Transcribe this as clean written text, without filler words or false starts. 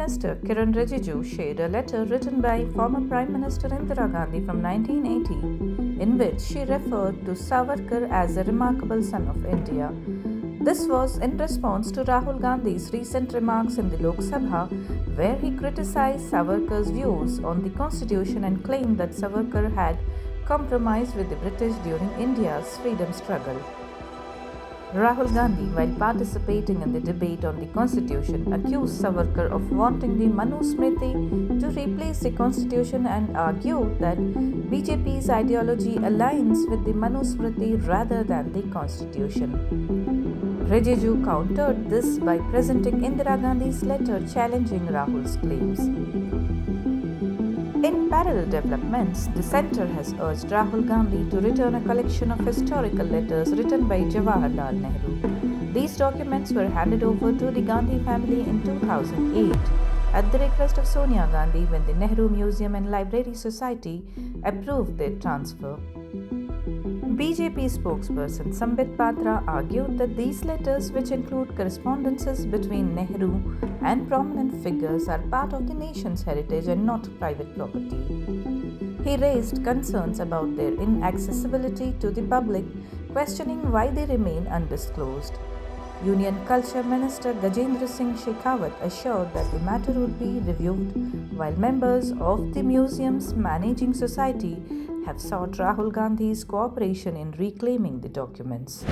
Minister Kiren Rijiju shared a letter written by former Prime Minister Indira Gandhi from 1980, in which she referred to Savarkar as a remarkable son of India. This was in response to Rahul Gandhi's recent remarks in the Lok Sabha, where he criticized Savarkar's views on the constitution and claimed that Savarkar had compromised with the British during India's freedom struggle. Rahul Gandhi, while participating in the debate on the constitution, accused Savarkar of wanting the Manusmriti to replace the constitution and argued that BJP's ideology aligns with the Manusmriti rather than the constitution. Rijiju countered this by presenting Indira Gandhi's letter challenging Rahul's claims. In parallel developments, the centre has urged Rahul Gandhi to return a collection of historical letters written by Jawaharlal Nehru. These documents were handed over to the Gandhi family in 2008 at the request of Sonia Gandhi when the Nehru Museum and Library Society approved their transfer. BJP spokesperson Sambit Patra argued that these letters, which include correspondences between Nehru and prominent figures, are part of the nation's heritage and not private property. He raised concerns about their inaccessibility to the public, questioning why they remain undisclosed. Union Culture Minister Gajendra Singh Shekhawat assured that the matter would be reviewed, while members of the museum's managing society have sought Rahul Gandhi's cooperation in reclaiming the documents.